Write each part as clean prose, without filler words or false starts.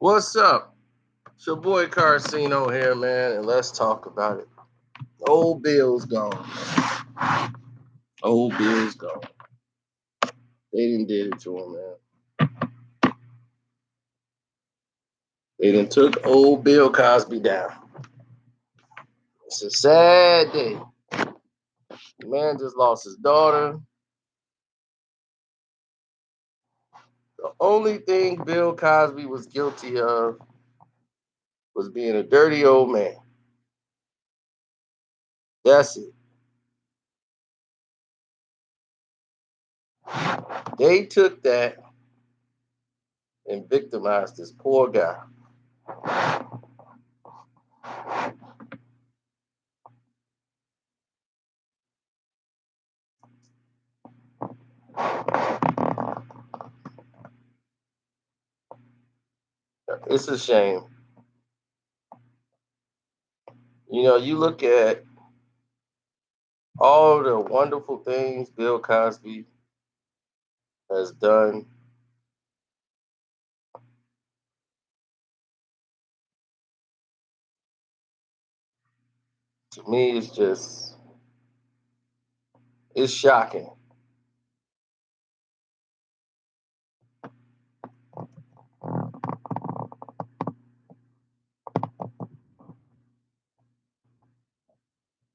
What's up? It's your boy Carcino here, man, and let's talk about it. Old Bill's gone. Old Bill's gone. They didn't did it to him, man. They done took old Bill Cosby down. It's a sad day. The man just lost his daughter. The only thing Bill Cosby was guilty of was being a dirty old man. That's it. They took that and victimized this poor guy. It's a shame. You look at all the wonderful things Bill Cosby has done. To me, it's shocking.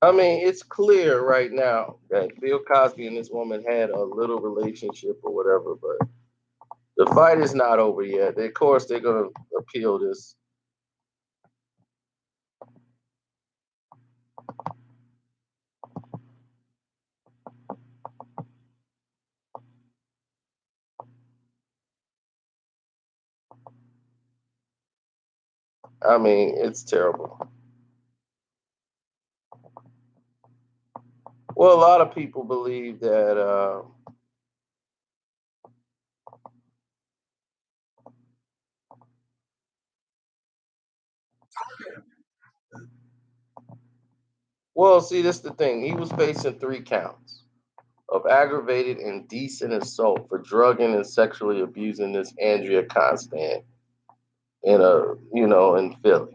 I mean, it's clear right now that Bill Cosby and this woman had a little relationship or whatever, but the fight is not over yet. Of course, they're going to appeal this. I mean, it's terrible. Well, a lot of people believe that, well, see, this is the thing. He was facing 3 counts of aggravated indecent assault for drugging and sexually abusing this Andrea Constant in Philly.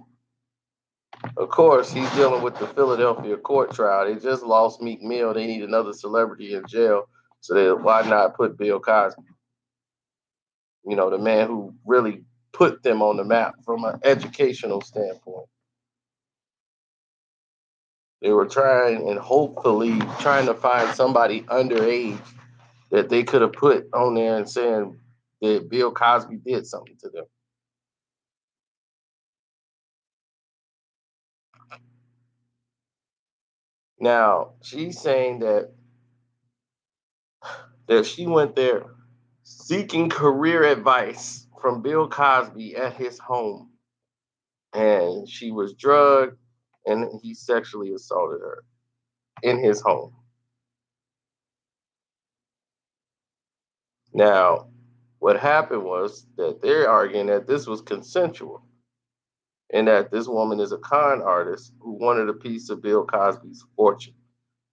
Of course, he's dealing with the Philadelphia court trial. They just lost Meek Mill. They need another celebrity in jail. So why not put Bill Cosby? The man who really put them on the map from an educational standpoint. They were trying and hopefully trying to find somebody underage that they could have put on there and saying that Bill Cosby did something to them. Now, she's saying that she went there seeking career advice from Bill Cosby at his home, and she was drugged, and he sexually assaulted her in his home. Now, what happened was that they're arguing that this was consensual and that this woman is a con artist who wanted a piece of Bill Cosby's fortune.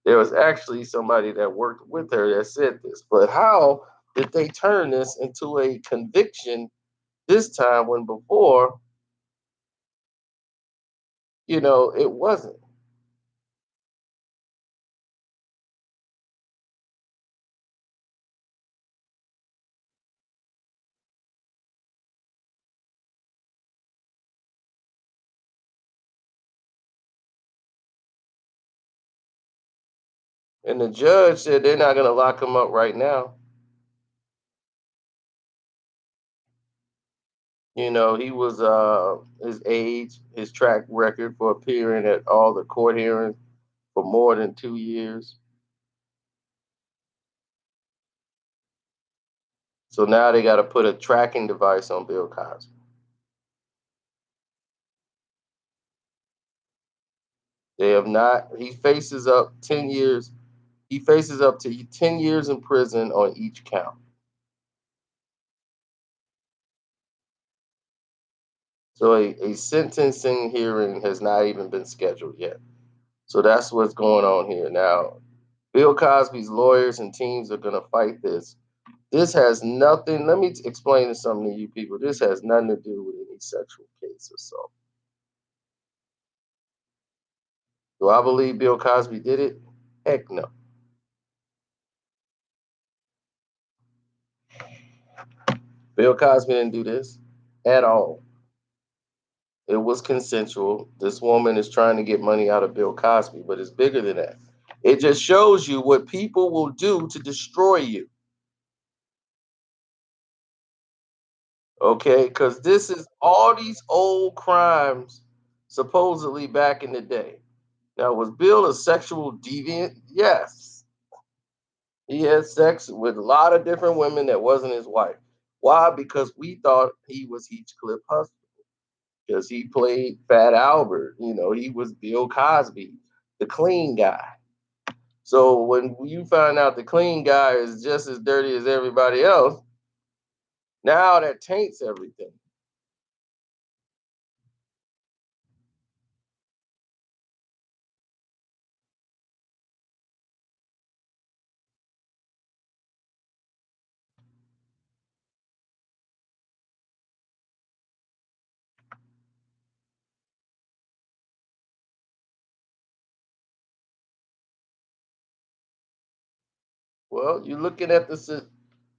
There was actually somebody that worked with her that said this, but how did they turn this into a conviction this time when before, it wasn't? And the judge said they're not going to lock him up right now. He was his age, his track record for appearing at all the court hearings for more than 2 years. So now they got to put a tracking device on Bill Cosby. They have not. He faces up 10 years. He faces up to 10 years in prison on each count. So a sentencing hearing has not even been scheduled yet. So that's what's going on here now. Bill Cosby's lawyers and teams are going to fight this This has nothing. Let me explain something to you people. This has nothing to do with any sexual case or so. Do I believe Bill Cosby did it? Heck no. Bill Cosby didn't do this at all. It was consensual. This woman is trying to get money out of Bill Cosby, but it's bigger than that. It just shows you what people will do to destroy you. Okay, because this is all these old crimes supposedly back in the day. Now, was Bill a sexual deviant? Yes. He had sex with a lot of different women that wasn't his wife. Why? Because we thought he was Heathcliff Huxley. Because he played Fat Albert. You know, he was Bill Cosby, the clean guy. So when you find out the clean guy is just as dirty as everybody else, now that taints everything. Well, you're looking at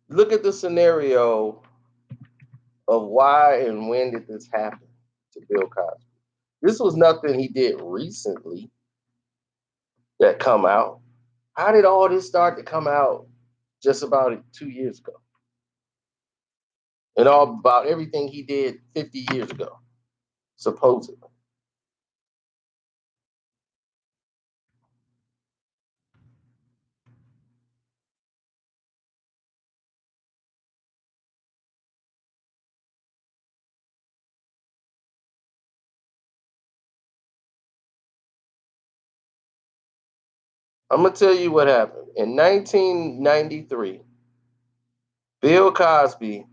look at the scenario of why and when did this happen to Bill Cosby. This was nothing he did recently that come out. How did all this start to come out just about 2 years ago? And all about everything he did 50 years ago, supposedly. I'm gonna tell you what happened. In 1993, Bill Cosby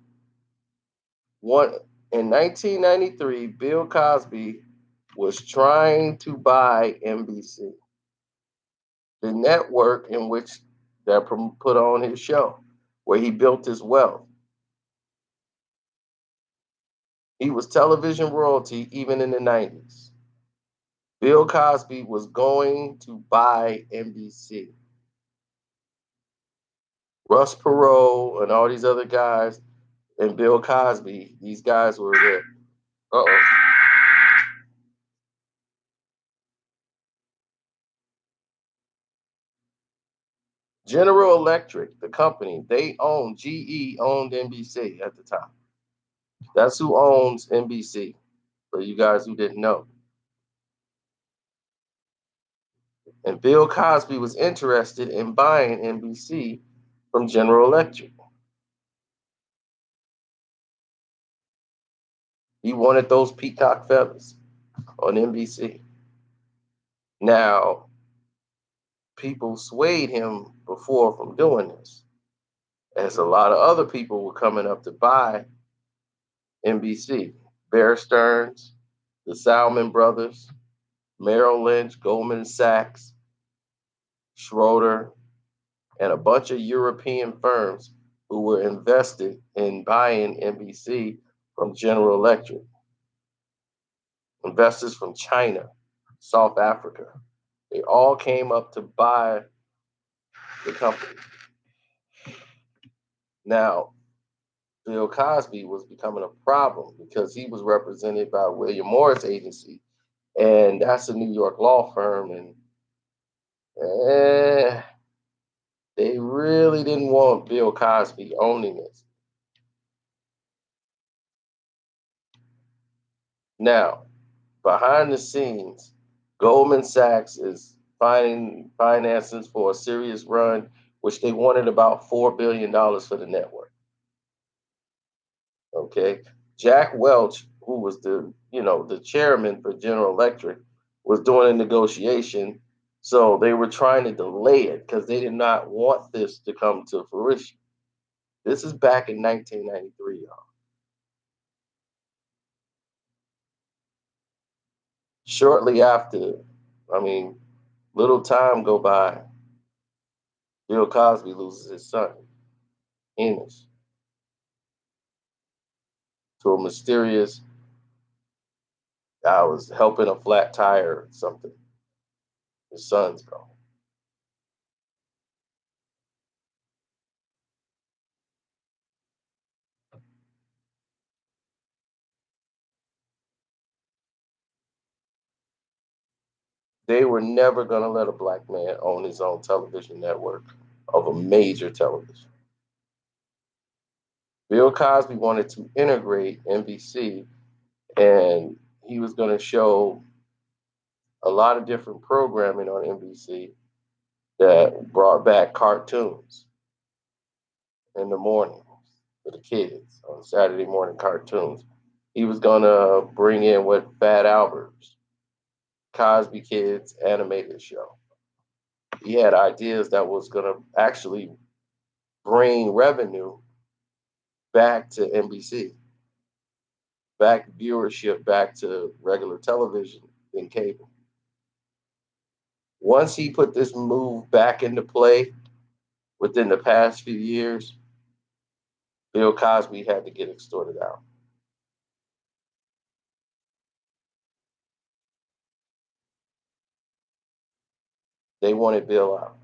one in 1993, Bill Cosby was trying to buy NBC, the network in which that put on his show, where he built his wealth. He was television royalty even in the 90s. Bill Cosby was going to buy NBC. Russ Perot and all these other guys and Bill Cosby, these guys were there. Uh-oh. General Electric, the company, they owned, GE owned NBC at the time. That's who owns NBC, for you guys who didn't know. And Bill Cosby was interested in buying NBC from General Electric. He wanted those peacock feathers on NBC. Now, people swayed him before from doing this, as a lot of other people were coming up to buy NBC. Bear Stearns, the Salmon Brothers, Merrill Lynch, Goldman Sachs, Schroeder, and a bunch of European firms who were invested in buying NBC from General Electric. Investors from China, South Africa, they all came up to buy the company. Now, Bill Cosby was becoming a problem because he was represented by William Morris Agency, and that's a New York law firm, and eh, they really didn't want Bill Cosby owning it. Now, behind the scenes, Goldman Sachs is finding finances for a serious run, which they wanted about $4 billion for the network. Okay, Jack Welch, who was the chairman for General Electric, was doing a negotiation. So they were trying to delay it because they did not want this to come to fruition. This is back in 1993, y'all. Shortly after, I mean, little time go by, Bill Cosby loses his son. heinous to a mysterious guy was helping a flat tire or something. His son's gone. They were never going to let a black man own his own television network of a major television. Bill Cosby wanted to integrate NBC, and he was going to show a lot of different programming on NBC that brought back cartoons in the morning for the kids on Saturday morning cartoons. He was going to bring in what Fat Albert's Cosby Kids animated show. He had ideas that was going to actually bring revenue back to NBC, back viewership back to regular television and cable. Once he put this move back into play within the past few years, Bill Cosby had to get extorted out. They wanted Bill out.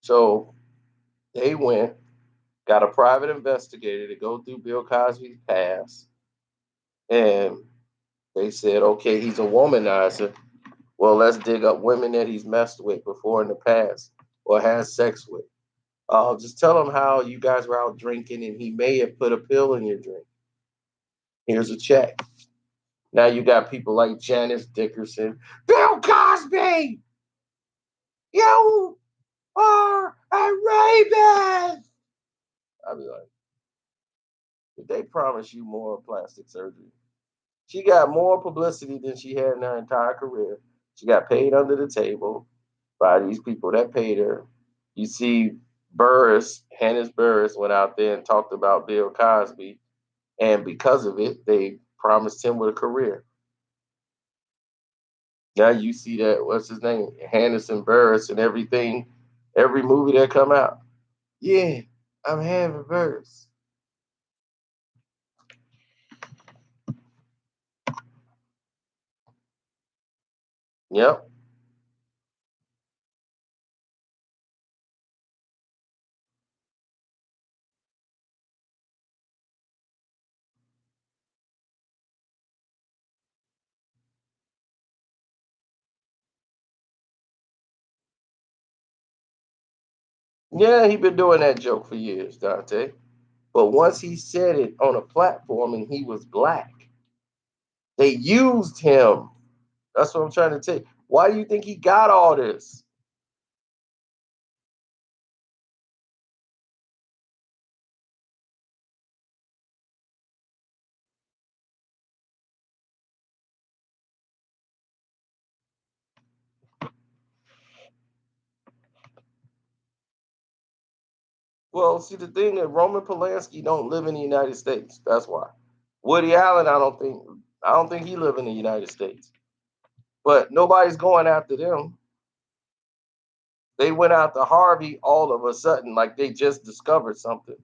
So they went, got a private investigator to go through Bill Cosby's past, and they said, okay, he's a womanizer. Well, let's dig up women that he's messed with before in the past or has sex with. Just tell him how you guys were out drinking and he may have put a pill in your drink. Here's a check. Now you got people like Janice Dickerson. Bill Cosby, you are a rapist. I'd be like, did they promise you more plastic surgery? She got more publicity than she had in her entire career. She got paid under the table by these people that paid her. You see, Hannes Burris went out there and talked about Bill Cosby, and because of it, they promised him with a career. Now you see that what's his name, Hannes and Burris, and everything, every movie that come out. Yeah, I'm Hannes Burris. Yep. Yeah, he been doing that joke for years, Dante. But once he said it on a platform and he was black, they used him. That's what I'm trying to tell you. Why do you think he got all this? Well, see, the thing is, Roman Polanski don't live in the United States. That's why. Woody Allen, I don't think he live in the United States. But nobody's going after them. They went after Harvey all of a sudden, like they just discovered something.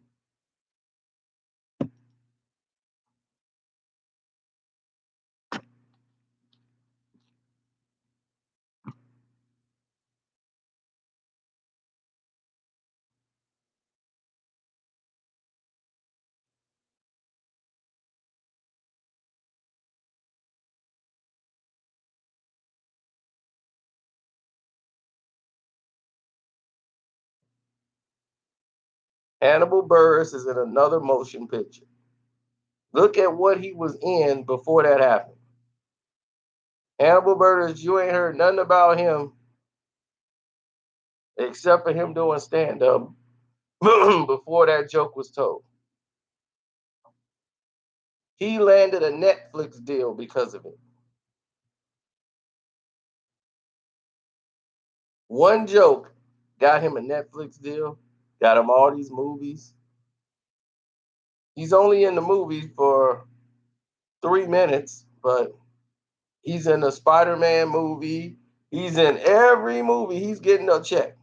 Hannibal Burris is in another motion picture. Look at what he was in before that happened. Hannibal Burris, you ain't heard nothing about him except for him doing stand up before that joke was told. He landed a Netflix deal because of it. One joke got him a Netflix deal, got him all these movies. He's only in the movie for 3 minutes, but He's in the Spider-Man movie. He's in every movie. He's getting a check.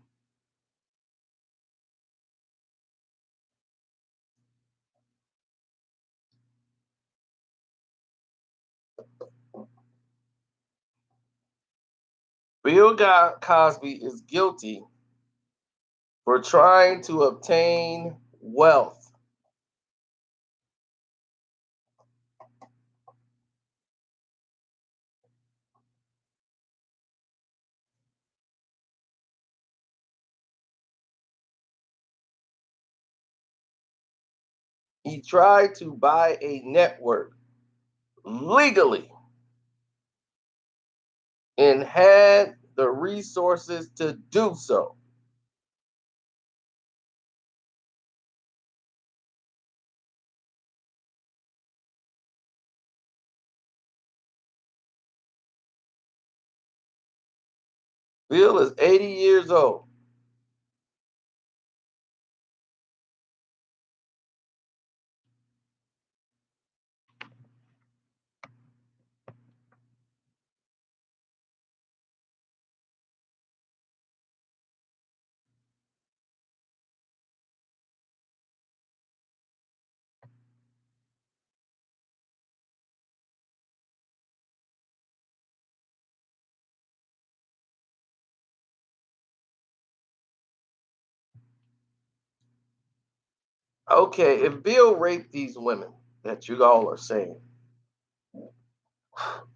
Bill Cosby is guilty for trying to obtain wealth. He tried to buy a network legally and had the resources to do so. Bill is 80 years old. Okay, if Bill raped these women that you all are saying,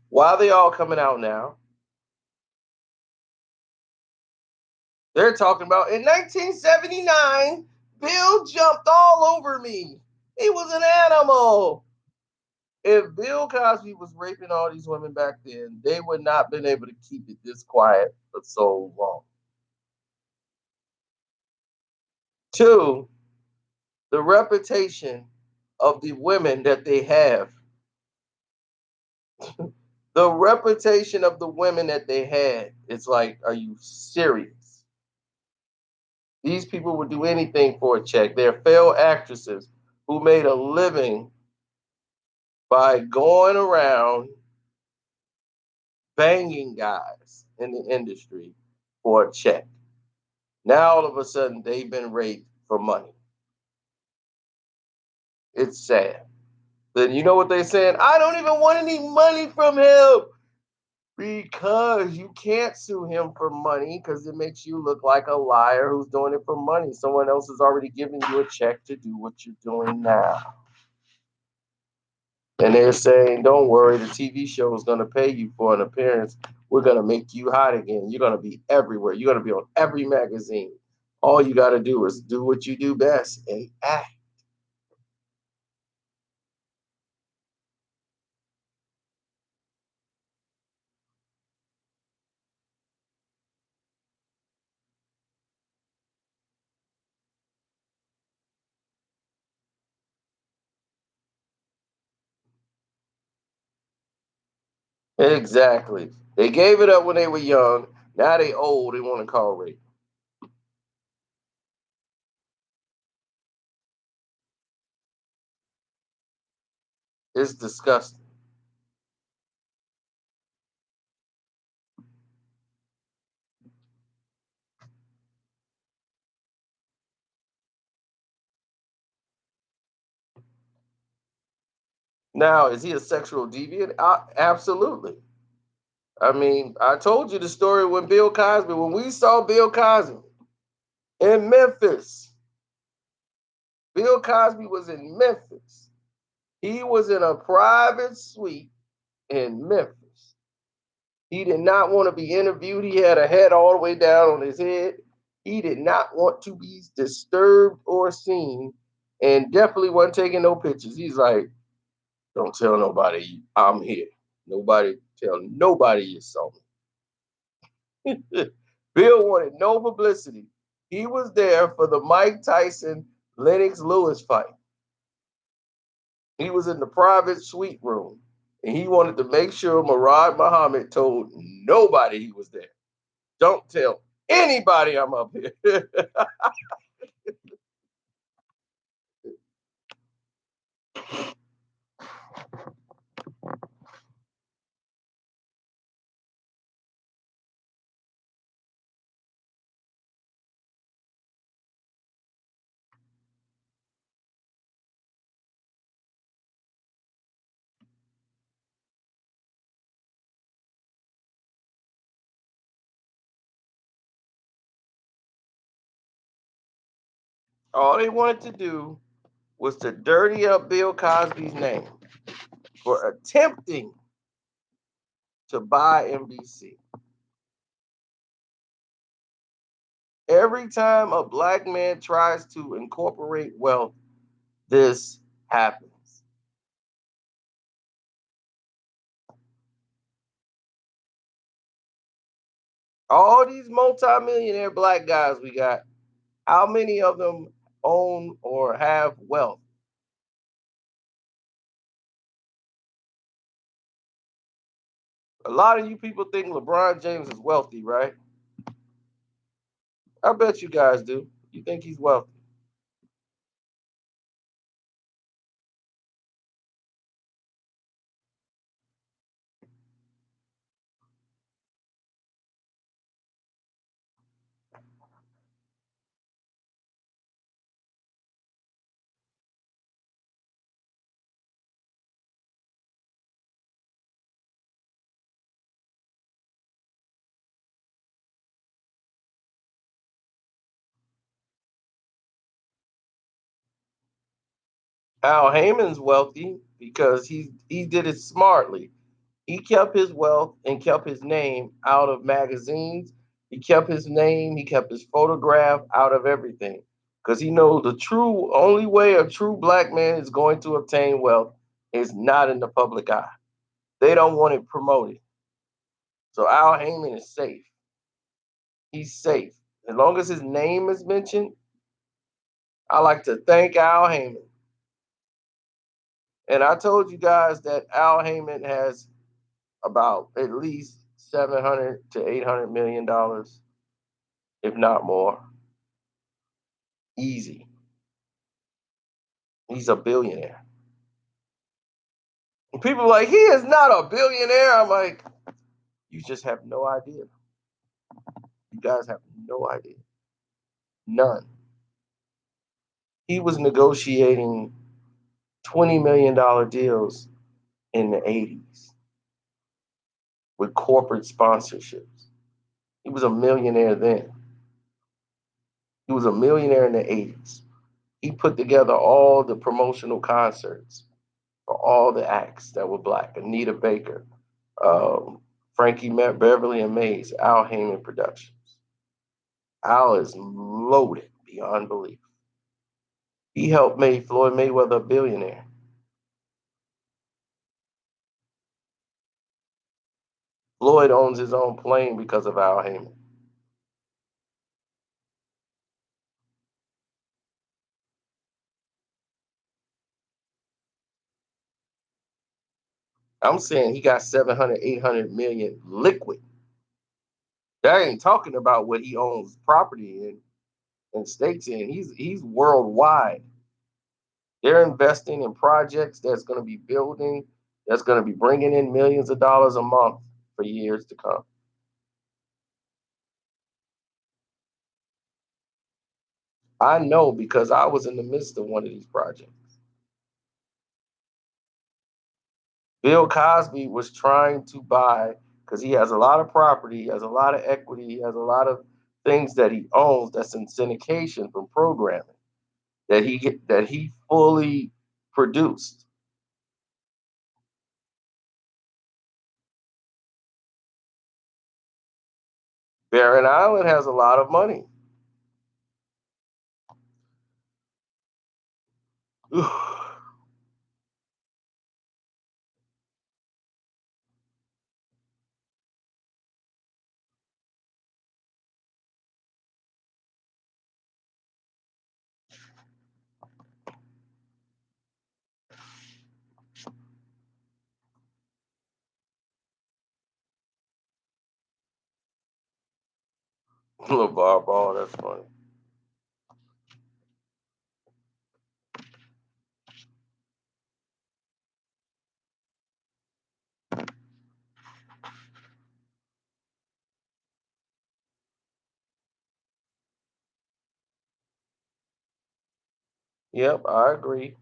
why are they all coming out now? They're talking about in 1979, Bill jumped all over me. He was an animal. If Bill Cosby was raping all these women back then, they would not been able to keep it this quiet for so long. Two, the reputation of the women that they have. The reputation of the women that they had. It's like, are you serious? These people would do anything for a check. They're failed actresses who made a living by going around banging guys in the industry for a check. Now all of a sudden they've been raped for money. It's sad. Then you know what they're saying? I don't even want any money from him because you can't sue him for money because it makes you look like a liar who's doing it for money. Someone else is already giving you a check to do what you're doing now. And they're saying, don't worry, the TV show is going to pay you for an appearance. We're going to make you hot again. You're going to be everywhere. You're going to be on every magazine. All you got to do is do what you do best and act. Exactly. They gave it up when they were young. Now they old. They want to call rape. It's disgusting. Now, is he a sexual deviant? Absolutely. I mean, I told you the story when Bill Cosby, when we saw Bill Cosby in Memphis, Bill Cosby was in Memphis. He was in a private suite in Memphis. He did not want to be interviewed. He had a hat all the way down on his head. He did not want to be disturbed or seen, and definitely wasn't taking no pictures. He's like, don't tell nobody I'm here. Nobody tell nobody you saw me. Bill wanted no publicity. He was there for the Mike Tyson Lennox Lewis fight. He was in the private suite room, and he wanted to make sure Murad Muhammad told nobody he was there. Don't tell anybody I'm up here. All they wanted to do was to dirty up Bill Cosby's name for attempting to buy NBC. Every time a black man tries to incorporate wealth, this happens. All these multimillionaire black guys we got, how many of them own or have wealth? A lot of you people think LeBron James is wealthy, right? I bet you guys do. You think he's wealthy. Al Heyman's wealthy because he did it smartly. He kept his wealth and kept his name out of magazines. He kept his name, he kept his photograph out of everything. Because he knows the true only way a true black man is going to obtain wealth is not in the public eye. They don't want it promoted. So Al Heyman is safe. He's safe. As long as his name is mentioned, I like to thank Al Heyman. And I told you guys that Al Heyman has about at least 700 to 800 million dollars, if not more. Easy. He's a billionaire. And people are like, he is not a billionaire. I'm like, you just have no idea. You guys have no idea. None. He was negotiating $20 million deals in the 80s with corporate sponsorships. He was a millionaire then. He was a millionaire in the 80s. He put together all the promotional concerts for all the acts that were black. Anita Baker, Frankie Beverly and Mays, Al Heyman Productions. Al is loaded beyond belief. He helped make Floyd Mayweather a billionaire. Floyd owns his own plane because of Al Heyman. I'm saying he got 700, 800 million liquid. That ain't talking about what he owns property in and stakes in. He's worldwide. They're investing in projects that's going to be building, that's going to be bringing in millions of dollars a month for years to come. I know because I was in the midst of one of these projects. Bill Cosby was trying to buy because he has a lot of property, he has a lot of equity, he has a lot of things that he owns that's in syndication from programming that he fully produced. Barron Island has a lot of money. LeVar Ball, that's funny. Yep, I agree.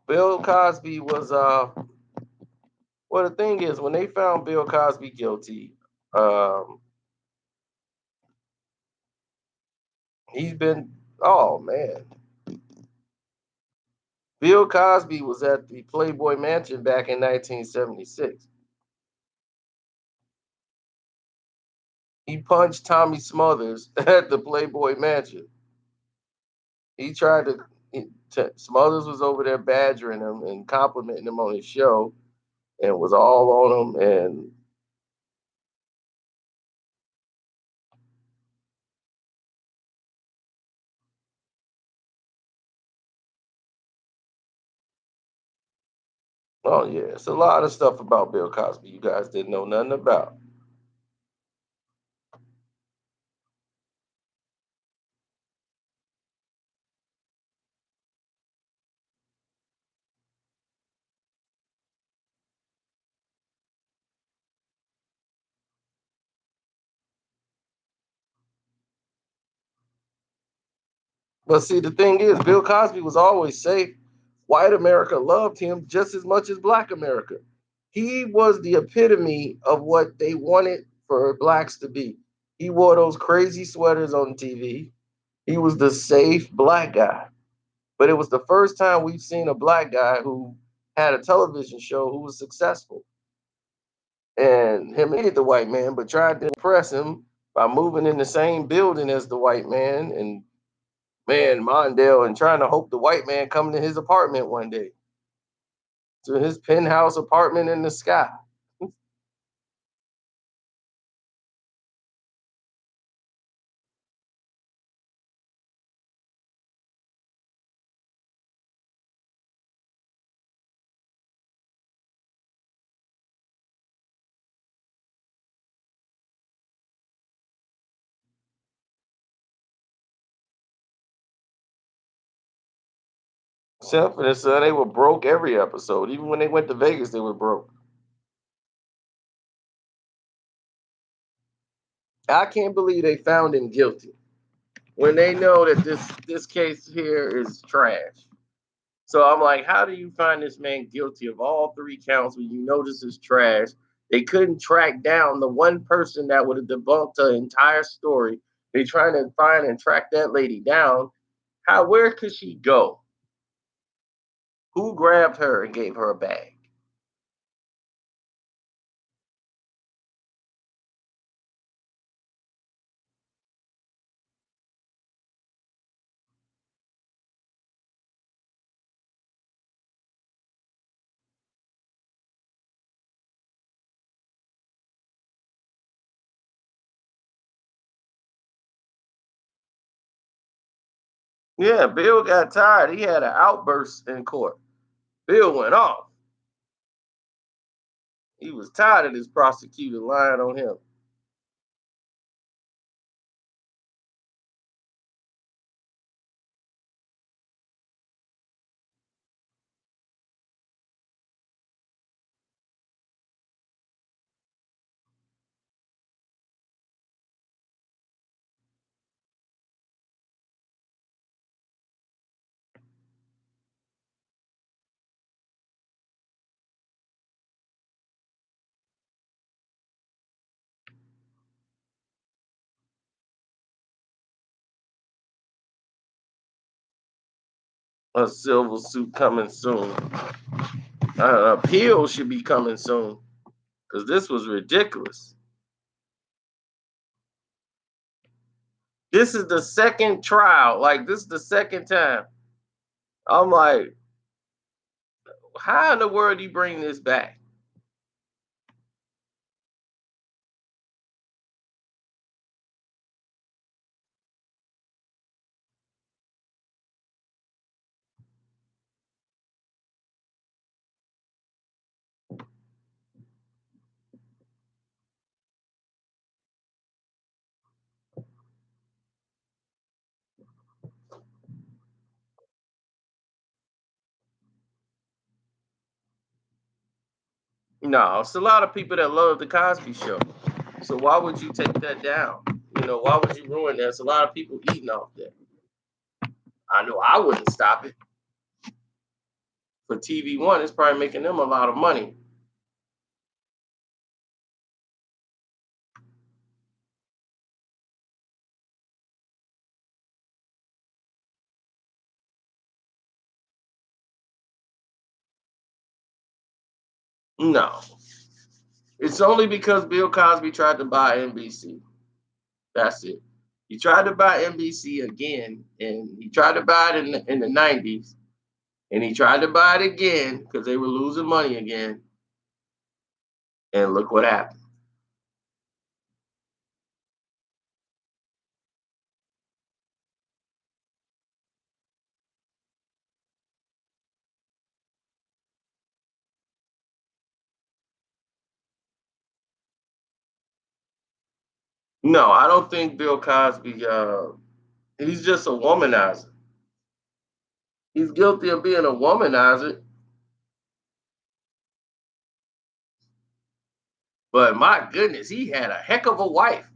Bill Cosby was well, the thing is when they found Bill Cosby guilty, um he's been, oh man. Bill Cosby was at the Playboy Mansion back in 1976. He punched Tommy Smothers at the Playboy Mansion. He tried to. Smothers was over there badgering him and complimenting him on his show, and was all on him. And oh yeah, it's a lot of stuff about Bill Cosby you guys didn't know nothing about. But see, the thing is, Bill Cosby was always safe. White America loved him just as much as Black America. He was the epitome of what they wanted for blacks to be. He wore those crazy sweaters on TV. He was the safe black guy. But it was the first time we've seen a black guy who had a television show who was successful. And him hated the white man, but tried to impress him by moving in the same building as the white man and man Mondale and trying to hope the white man come to his apartment one day, to his penthouse apartment in the sky. Sanford and Son, they were broke every episode. Even when they went to Vegas, they were broke. I can't believe they found him guilty when they know that this case here is trash. So I'm like, how do you find this man guilty of all three counts when you know this is trash? They couldn't track down the one person that would have debunked the entire story. They trying to find and track that lady down. How where could she go? Who grabbed her and gave her a bag? Yeah, Bill got tired. He had an outburst in court. Bill went off. He was tired of this prosecutor lying on him. A civil suit coming soon. An appeal should be coming soon because this was ridiculous. This is the second trial. Like this is the second time. I'm like, how in the world do you bring this back? No, it's a lot of people that love the Cosby Show. So why would you take that down? You know, why would you ruin that? There's a lot of people eating off that. I know I wouldn't stop it. For TV One, it's probably making them a lot of money. No, it's only because Bill Cosby tried to buy NBC. That's it. He tried to buy NBC again, and he tried to buy it in the 90s, and he tried to buy it again because they were losing money again. And look what happened. No, I don't think Bill Cosby. He's just a womanizer. He's guilty of being a womanizer. But my goodness, he had a heck of a wife,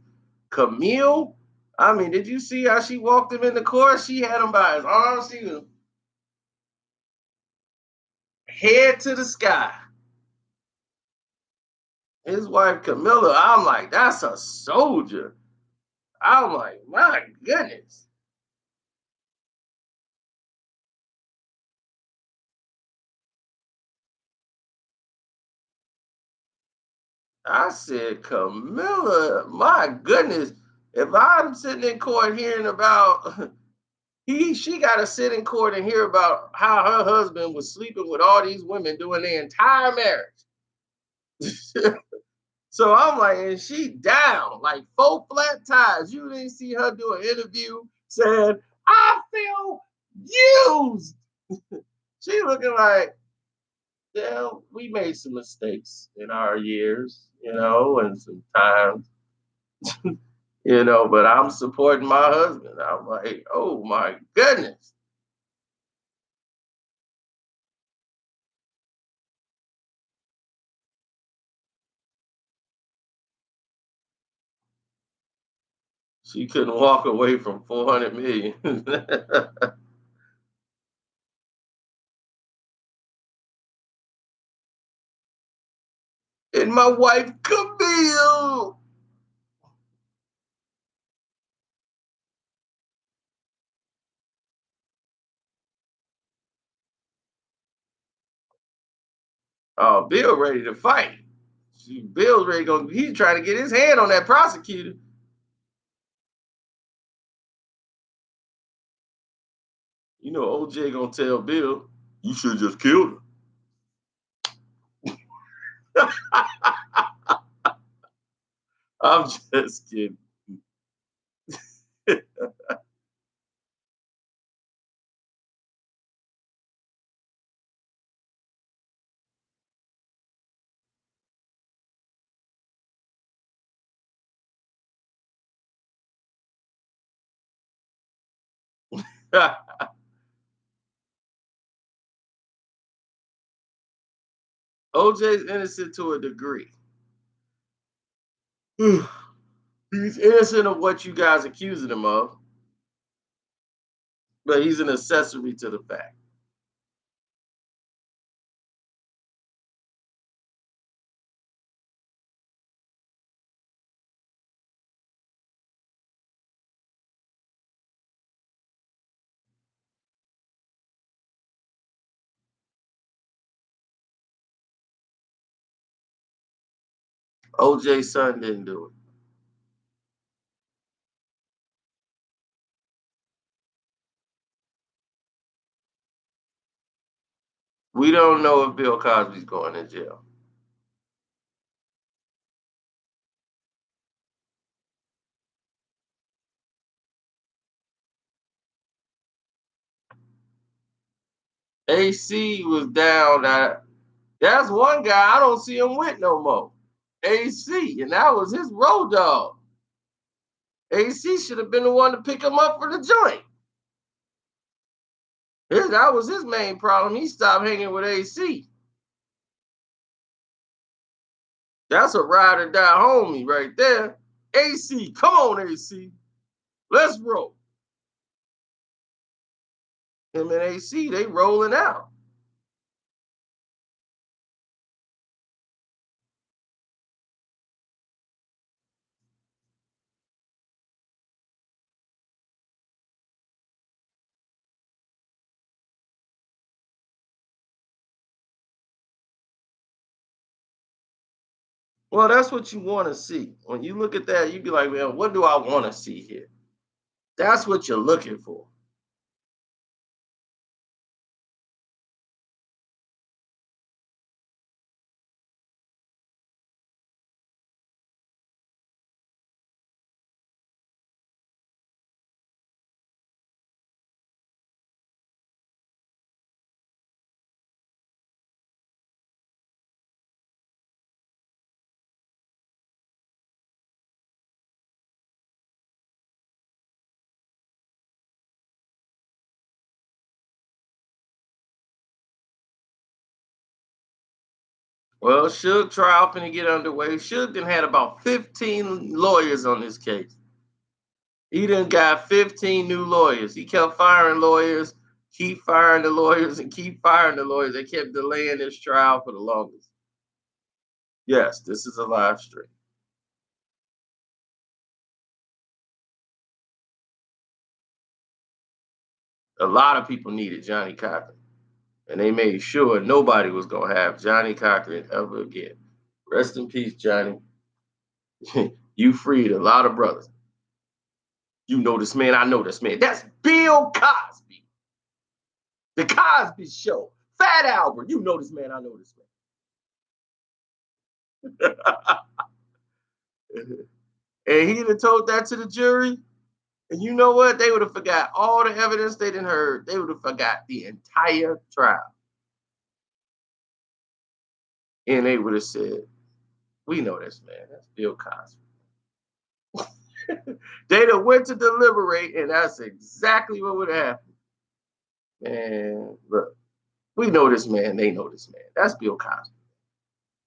Camille. I mean, did you see how she walked him in the court? She had him by his arms. She was head to the sky. His wife Camilla, I'm like, that's a soldier. I'm like, my goodness. I said, Camilla, my goodness. If I'm sitting in court hearing about she got to sit in court and hear about how her husband was sleeping with all these women during their entire marriage. So I'm like, and she down like four flat tires. You didn't see her do an interview saying, I feel used. She looking like, yeah, we made some mistakes in our years, and sometimes, but I'm supporting my husband. I'm like, oh my goodness. She couldn't walk away from 400 million. And my wife, Camille. Oh, Bill ready to fight. Bill's ready to go. He's trying to get his hand on that prosecutor. OJ gonna tell Bill, you should have just killed her. I'm just kidding. OJ's innocent to a degree. He's innocent of what you guys accusing him of, but he's an accessory to the fact. OJ's son didn't do it. We don't know if Bill Cosby's going to jail. AC was down. That's one guy I don't see him with no more. AC, and that was his road dog. AC should have been the one to pick him up for the joint. That was his main problem. He stopped hanging with AC. That's a ride or die homie right there. AC, come on, AC. Let's roll. Him and AC, they rolling out. Well, that's what you want to see. When you look at that, you be like, well, what do I want to see here? That's what you're looking for. Well, Suge trial finna get underway. Suge done had about 15 lawyers on this case. He done got 15 new lawyers. He kept firing lawyers, keep firing the lawyers, and keep firing the lawyers. They kept delaying this trial for the longest. Yes, this is a live stream. A lot of people needed Johnny Cochran, and they made sure nobody was gonna have Johnny Cochran ever again. Rest in peace, Johnny. You freed a lot of brothers. You know this man, I know this man. That's Bill Cosby, the Cosby Show. Fat Albert, you know this man, I know this man. And he'd have told that to the jury, and you know what? They would have forgot all the evidence they didn't heard. They would have forgot the entire trial. And they would have said, we know this man. That's Bill Cosby. They'd have went to deliberate, and that's exactly what would have happened. Man, look, we know this man. They know this man. That's Bill Cosby.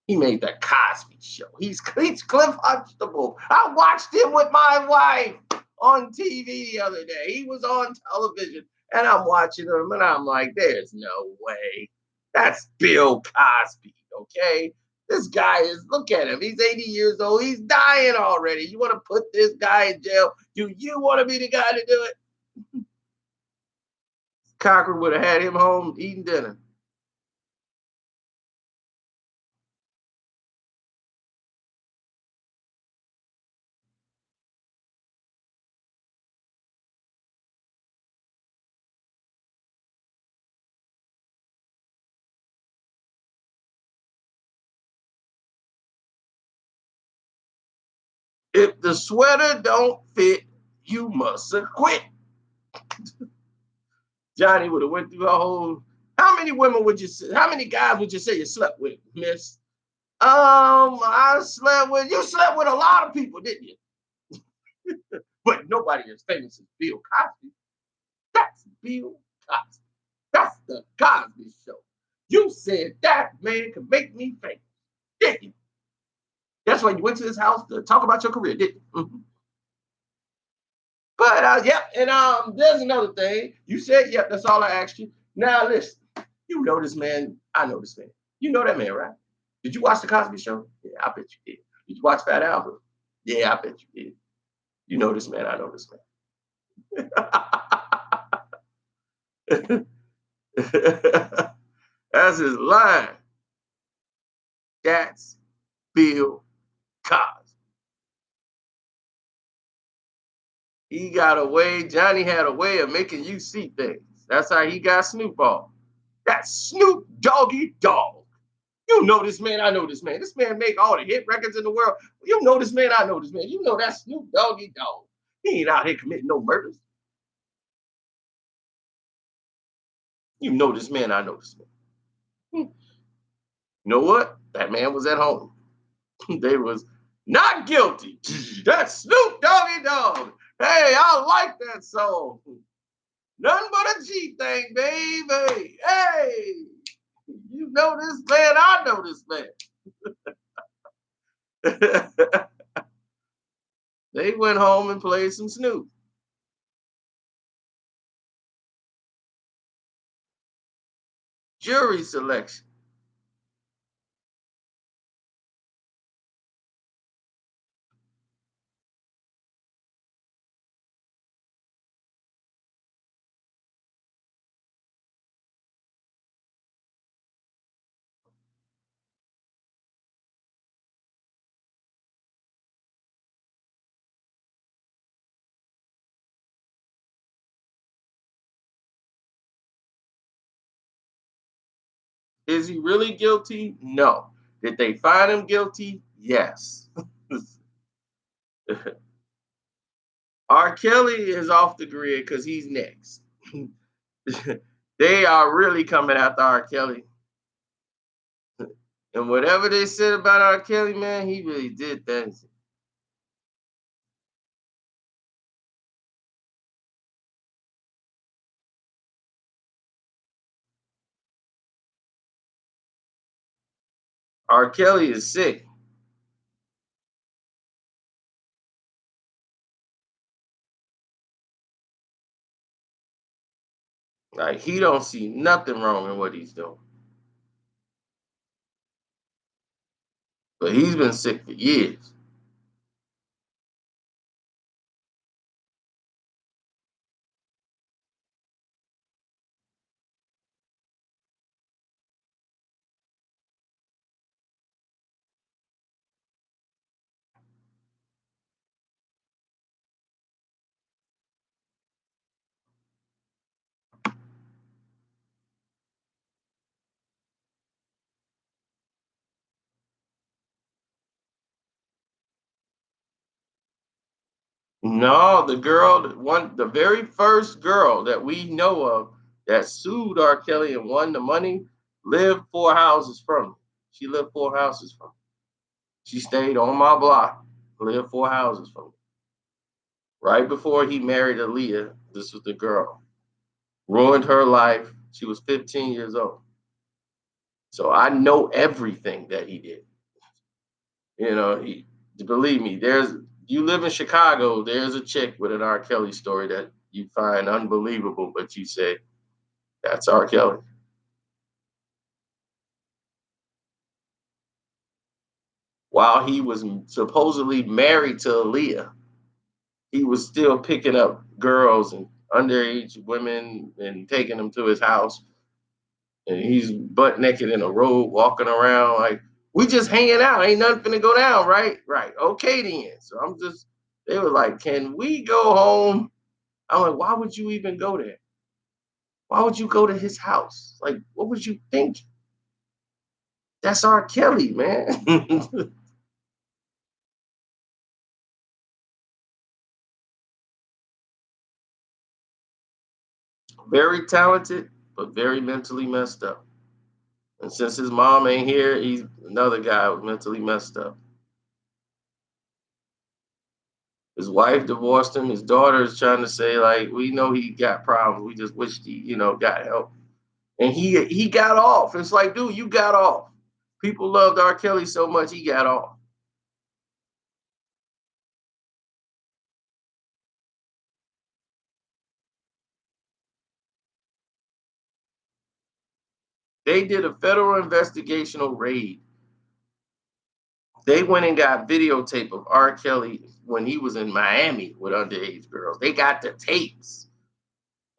He made the Cosby Show. He's Cliff Huxtable. I watched him with my wife on TV the other day. He was on television, and I'm watching him, and I'm like, "There's no way. That's Bill Cosby." Okay, this guy is. Look at him. He's 80 years old. He's dying already. You want to put this guy in jail? Do you want to be the guy to do it? Cochran would have had him home eating dinner. If the sweater don't fit, you must have quit. Johnny would have went through a whole. How many women would you say? How many guys would you say you slept with, Miss? I slept with. You slept with a lot of people, didn't you? But nobody as famous as Bill Cosby. That's Bill Cosby. That's the Cosby Show. You said that man could make me famous, didn't you? That's why you went to his house to talk about your career, didn't you? Mhm. But yeah, and there's another thing. You said, yep, that's all I asked you. Now listen, you know this man. I know this man. You know that man, right? Did you watch the Cosby Show? Yeah, I bet you did. Did you watch Fat Albert? Yeah, I bet you did. You know this man. I know this man. That's his line. That's Bill Cosby. He got a way. Johnny had a way of making you see things. That's how he got Snoop off. That's Snoop Doggy Dog. You know this man, I know this man. This man make all the hit records in the world. You know this man, I know this man. You know that Snoop Doggy Dog. He ain't out here committing no murders. You know this man, I know this man. You know what? That man was at home. They was not guilty. That's Snoop Doggy Dog. Hey, I like that song. Nothing but a G thing, baby. Hey, you know this man, I know this man. They went home and played some Snoop. Jury selection. Is he really guilty? No. Did they find him guilty? Yes. R. Kelly is off the grid because he's next. They are really coming after R. Kelly. And whatever they said about R. Kelly, man, he really did things. R. Kelly is sick. Like he don't see nothing wrong in what he's doing. But he's been sick for years. No, the very first girl that we know of that sued R. Kelly and won the money lived 4 houses from me. She lived 4 houses from me. She stayed on my block, lived 4 houses from me. Right before he married Aaliyah, this was the girl. Ruined her life. She was 15 years old. So I know everything that he did. You know, believe me, you live in Chicago, there's a chick with an R. Kelly story that you find unbelievable, but you say, that's R. Kelly. While he was supposedly married to Aaliyah, he was still picking up girls and underage women and taking them to his house. And he's butt naked in a robe walking around like, we just hanging out. Ain't nothing to go down, right? Right. Okay, then. So they were like, can we go home? I'm like, why would you even go there? Why would you go to his house? Like, what would you think? That's R. Kelly, man. Very talented, but very mentally messed up. And since his mom ain't here, he's another guy who's mentally messed up. His wife divorced him. His daughter is trying to say, like, we know he got problems. We just wish he got help. And he got off. It's like, dude, you got off. People loved R. Kelly so much, he got off. They did a federal investigational raid. They went and got videotape of R. Kelly when he was in Miami with underage girls. They got the tapes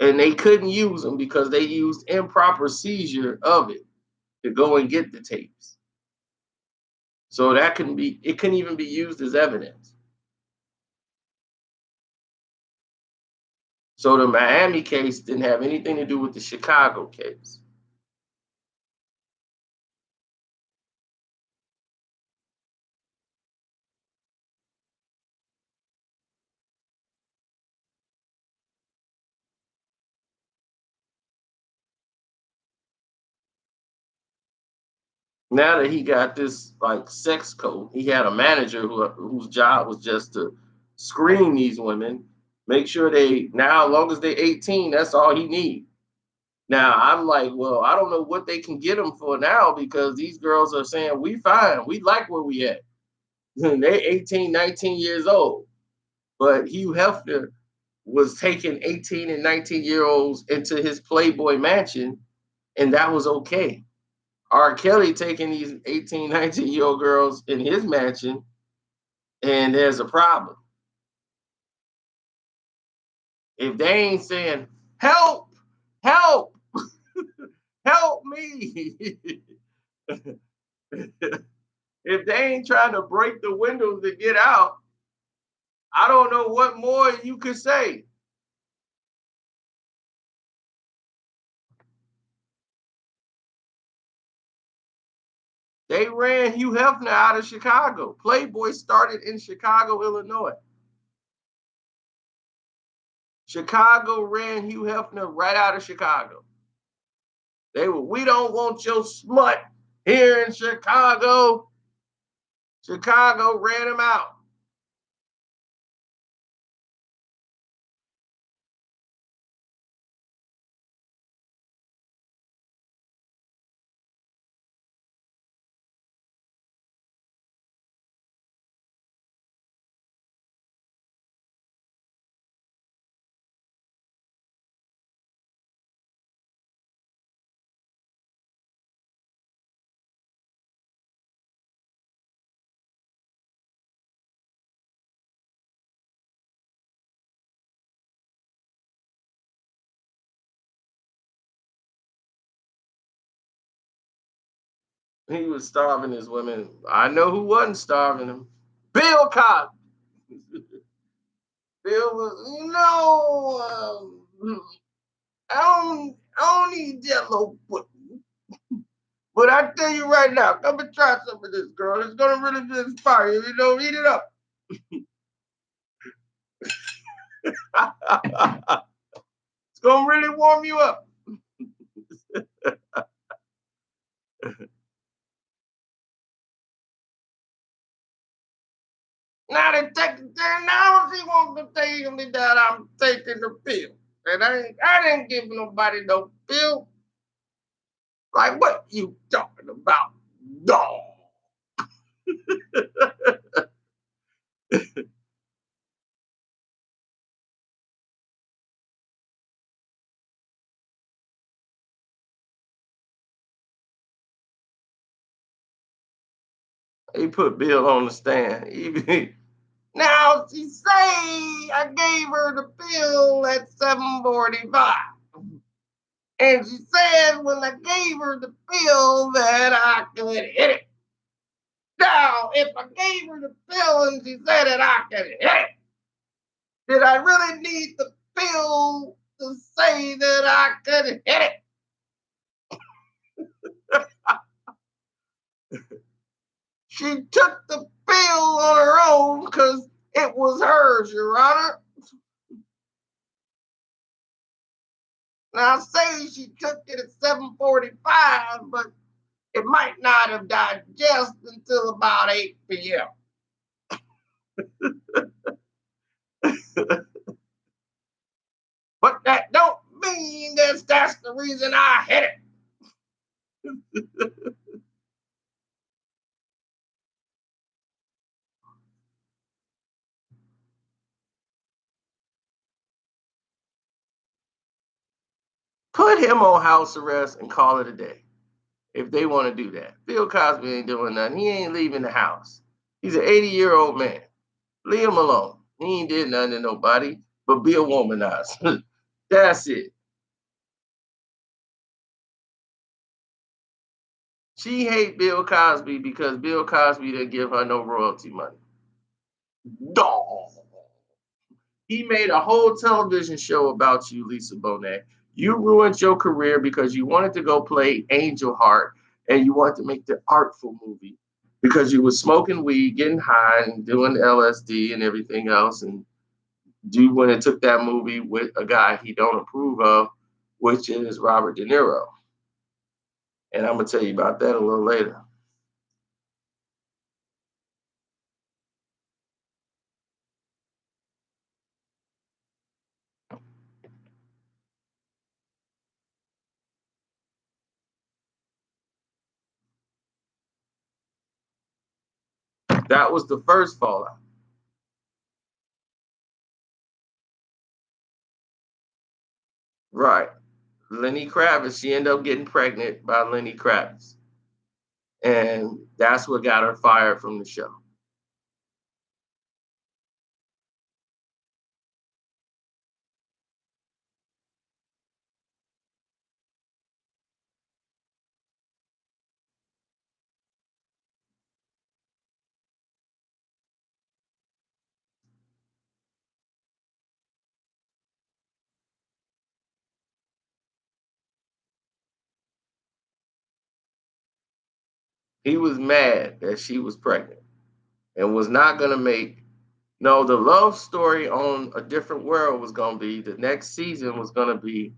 and they couldn't use them because they used improper seizure of it to go and get the tapes. So it couldn't even be used as evidence. So the Miami case didn't have anything to do with the Chicago case. Now that he got this like sex code, he had a manager whose job was just to screen these women, make sure they now as long as they're 18, that's all he needs. Now I'm like, well, I don't know what they can get them for now because these girls are saying we fine, we like where we at. They're 18, 19 years old. But Hugh Hefner was taking 18 and 19-year olds into his Playboy mansion, and that was okay. R. Kelly taking these 18, 19-year-old girls in his mansion, and there's a problem. If they ain't saying, help, help, help me, if they ain't trying to break the windows to get out, I don't know what more you could say. They ran Hugh Hefner out of Chicago. Playboy started in Chicago, Illinois. Chicago ran Hugh Hefner right out of Chicago. We don't want your smut here in Chicago. Chicago ran him out. He was starving his women. I know who wasn't starving him. Bill Cosby. Bill was, I don't need jello pudding. But I tell you right now, come and try some of this, girl. It's gonna really inspire you. Eat it up. It's gonna really warm you up. Now she wants to tell me that I'm taking the pill. And I didn't give nobody no pill. Like what you talking about? Dog. He put Bill on the stand. Now she say I gave her the pill at 7:45. And she said when I gave her the pill that I could hit it. Now, if I gave her the pill and she said that I could hit it, did I really need the pill to say that I could hit it? She took the pill on her own because it was hers, Your Honor. Now, say she took it at 7:45, but it might not have digested until about 8 p.m. But that don't mean that's the reason I hit it. Put him on house arrest and call it a day if they want to do that. Bill Cosby ain't doing nothing. He ain't leaving the house. He's an 80-year-old man. Leave him alone. He ain't did nothing to nobody but be a womanizer. That's it. She hate Bill Cosby because Bill Cosby didn't give her no royalty money. Dog. He made a whole television show about you, Lisa Bonet. You ruined your career because you wanted to go play Angel Heart and you wanted to make the artful movie because you was smoking weed, getting high, and doing LSD and everything else. And you went and took that movie with a guy he don't approve of, which is Robert De Niro. And I'm gonna tell you about that a little later. That was the first fallout. Right. Lenny Kravitz, she ended up getting pregnant by Lenny Kravitz. And that's what got her fired from the show. He was mad that she was pregnant and was not going to make. No, the love story on A Different World was going to be the next season was going to be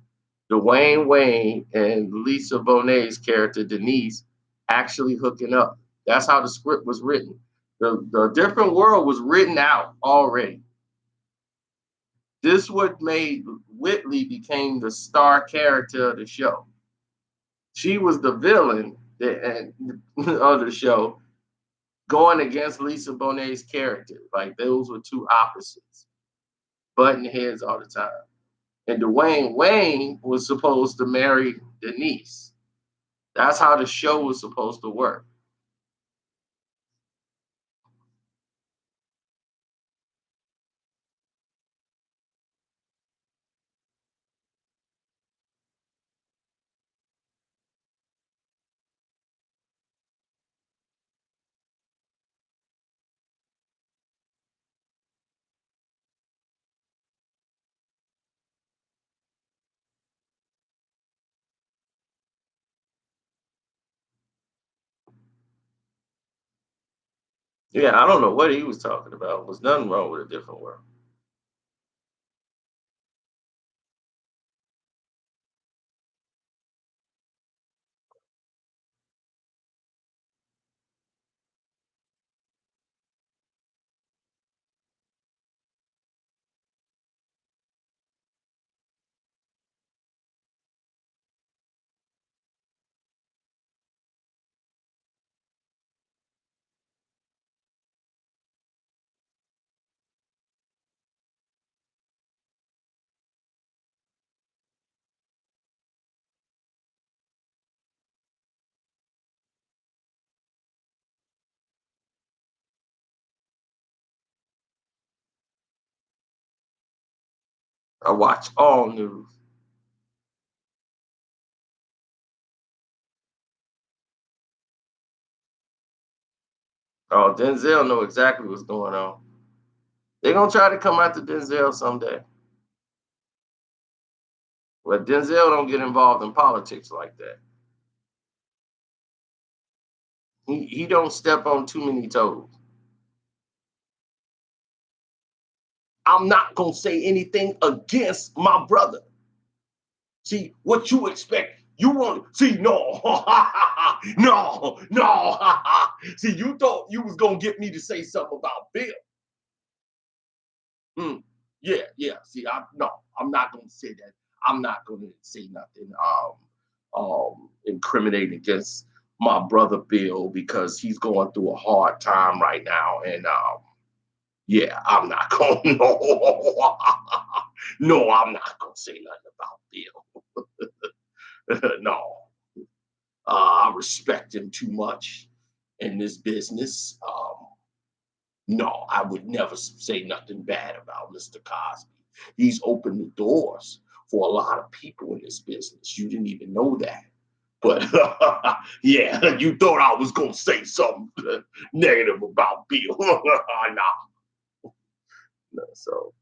Dwayne Wayne and Lisa Bonet's character Denise actually hooking up. That's how the script was written. The Different World was written out already. This what made Whitley became the star character of the show. She was the villain of the show, going against Lisa Bonet's character. Like those were two opposites, butting heads all the time. And Dwayne Wayne was supposed to marry Denise. That's how the show was supposed to work. Yeah, I don't know what he was talking about. There was nothing wrong with A Different World. I watch all news. Oh, Denzel know exactly what's going on. They're gonna try to come after Denzel someday. But Denzel don't get involved in politics like that. He don't step on too many toes. I'm not gonna say anything against my brother. See what you expect. You want see no no. See you thought you was gonna get me to say something about Bill. Mm, yeah. See, no, I'm not gonna say that. I'm not gonna say nothing incriminating against my brother Bill because he's going through a hard time right now. And yeah, I'm not gonna no, no, I'm not gonna say nothing about Bill. No. I respect him too much in this business. No, I would never say nothing bad about Mr. Cosby. He's opened the doors for a lot of people in this business. You didn't even know that. But yeah, you thought I was going to say something negative about Bill. Nah. No, so,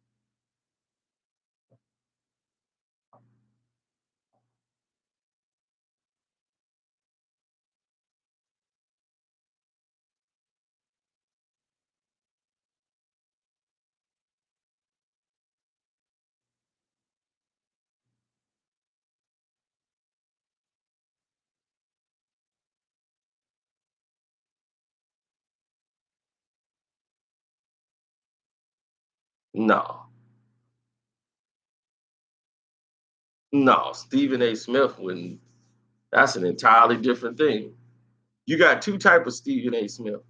no, no. Stephen A. Smith wouldn't. That's an entirely different thing. You got two type of Stephen A. Smith.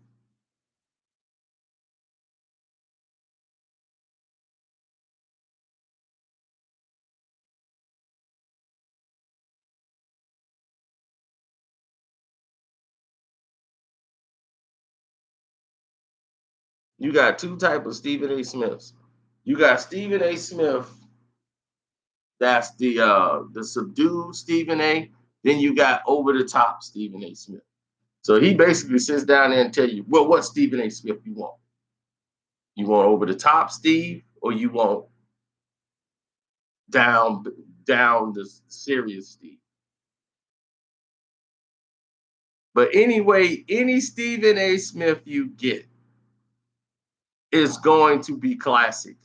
You got two type of Stephen A. Smiths. You got Stephen A. Smith, that's the subdued Stephen A. Then you got over the top Stephen A. Smith. So he basically sits down there and tell you, well, what Stephen A. Smith you want? You want over the top Steve, or you want down down the serious Steve? But anyway, any Stephen A. Smith you get is going to be classic.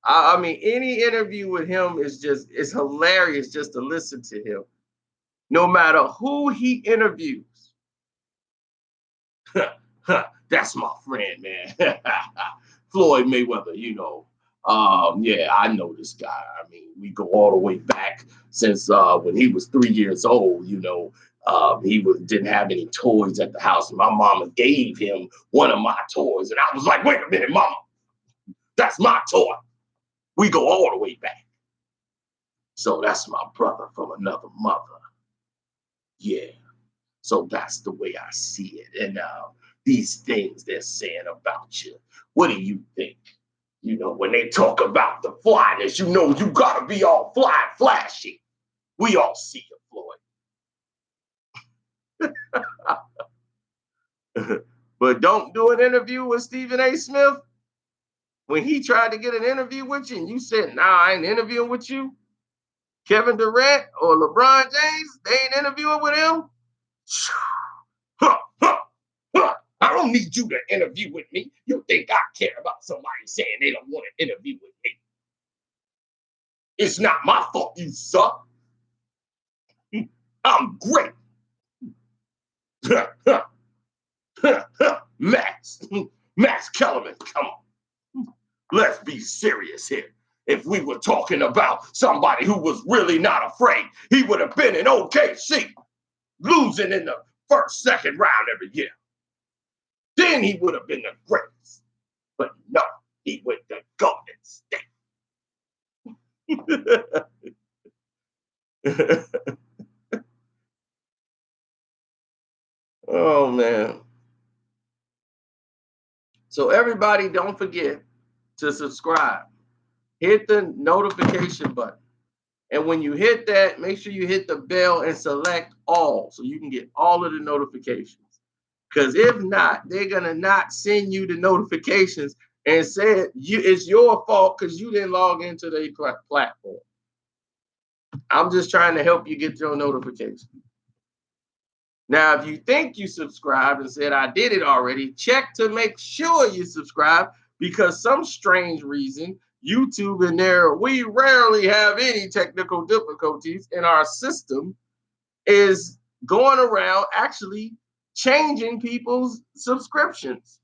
I mean, any interview with him is just it's hilarious just to listen to him. No matter who he interviews, that's my friend, man. Floyd Mayweather, yeah, I know this guy. I mean, we go all the way back since when he was 3 years old. Didn't have any toys at the house. My mama gave him one of my toys, and I was like, "Wait a minute, mama, that's my toy." We go all the way back. So that's my brother from another mother. Yeah. So that's the way I see it. And these things they're saying about you, what do you think? When they talk about the flyness, you gotta be all fly and flashy. We all see you, Floyd. But don't do an interview with Stephen A. Smith. When he tried to get an interview with you and you said, nah, I ain't interviewing with you, Kevin Durant or LeBron James, they ain't interviewing with him. Huh, huh, huh. I don't need you to interview with me. You think I care about somebody saying they don't want to interview with me? It's not my fault you suck. I'm great. Max, Max Kellerman, come on. Let's be serious here. If we were talking about somebody who was really not afraid, he would have been in OKC, losing in the first, second round every year. Then he would have been the greatest. But no, he went to Golden State. Oh man. So everybody don't forget to subscribe. Hit the notification button. And when you hit that, make sure you hit the bell and select all so you can get all of the notifications. Because if not, they're gonna not send you the notifications and say it's your fault because you didn't log into their platform. I'm just trying to help you get your notifications. Now, if you think you subscribed and said I did it already, check to make sure you subscribe because some strange reason YouTube in there, we rarely have any technical difficulties in our system, is going around actually changing people's subscriptions.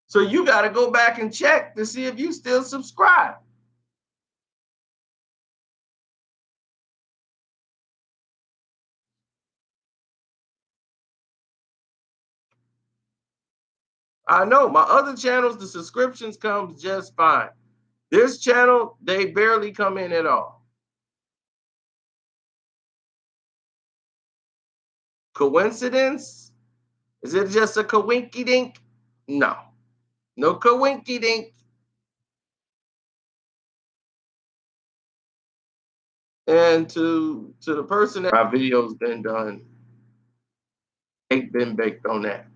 So you got to go back and check to see if you still subscribe. I know my other channels, the subscriptions come just fine. This channel, they barely come in at all. Coincidence? Is it just a coinky dink? No. No coinky dink. And to the person that my video's been done, ain't been baked on that.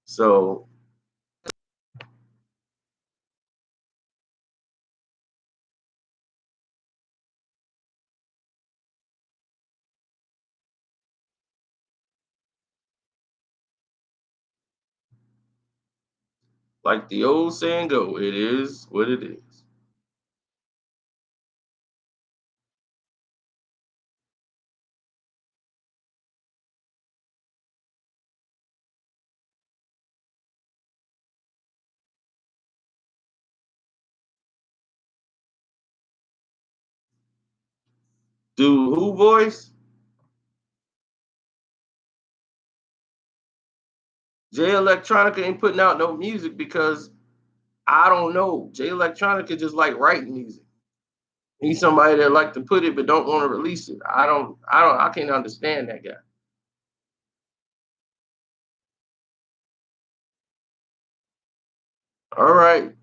So like the old saying go, it is what it is. Do who voice? Jay Electronica ain't putting out no music because I don't know. Jay Electronica just like writing music. He's somebody that like to put it but don't want to release it. I can't understand that guy. All right.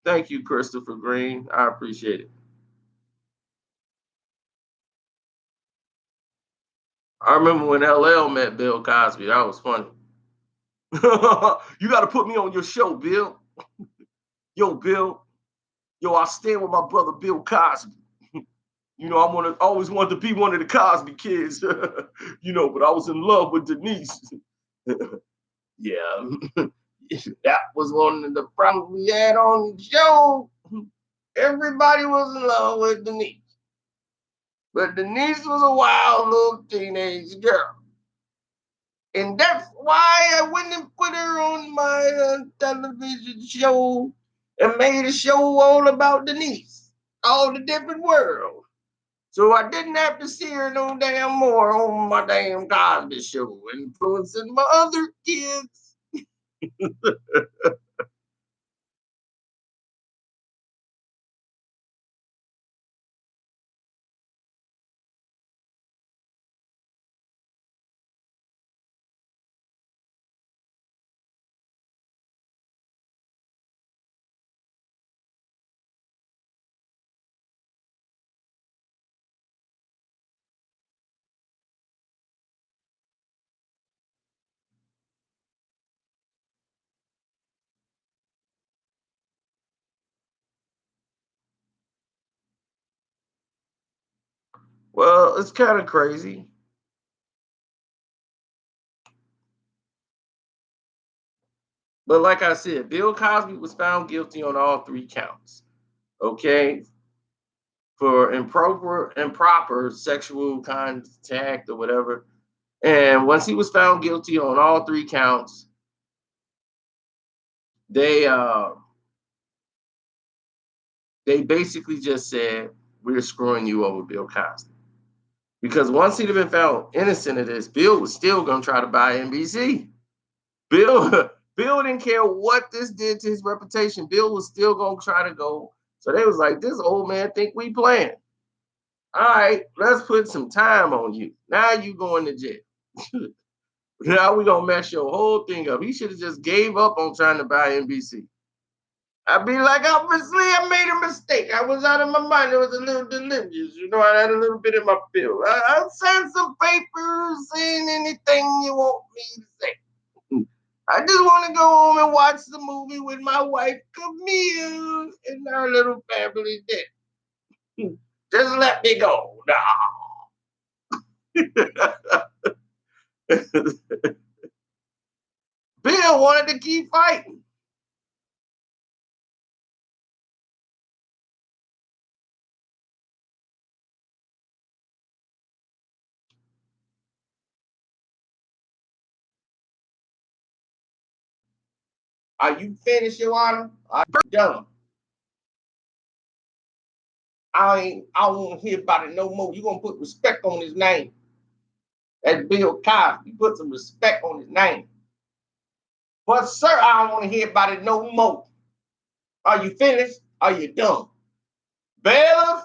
Thank you, Christopher Green. I appreciate it. I remember when LL met Bill Cosby. That was funny. You got to put me on your show, Bill. Yo, Bill, yo, I stay with my brother Bill Cosby. Always wanted to be one of the Cosby kids, but I was in love with Denise. Yeah, that was one of the problems we had on the show. Everybody was in love with Denise, but Denise was a wild little teenage girl. And that's why I went and put her on my television show and made a show all about Denise, all the different world. So I didn't have to see her no damn more on my damn Cosby show, influencing my other kids. Well, it's kind of crazy. But like I said, Bill Cosby was found guilty on all three counts. Okay, for improper sexual contact or whatever. And once he was found guilty on all three counts, they uh they basically just said, we're screwing you over, Bill Cosby. Because once he'd have been found innocent of this, Bill was still gonna try to buy NBC. Bill Bill didn't care what this did to his reputation. Bill was still gonna try to go. So they was like, this old man think we playing. All right, let's put some time on you. Now you going to jail. Now we gonna mess your whole thing up. He should have just gave up on trying to buy NBC. I'd be like, obviously, I made a mistake. I was out of my mind. It was a little delirious. I had a little bit in my pill. I'll send some papers, saying anything you want me to say. I just want to go home and watch the movie with my wife, Camille, and our little family there. Just let me go. No. Bill wanted to keep fighting. Are you finished, Your Honor? Are you done? I don't want to hear about it no more. You're gonna put respect on his name. That's Bill Cosby. Put some respect on his name. But sir, I don't want to hear about it no more. Are you finished? Are you done? Bailiff?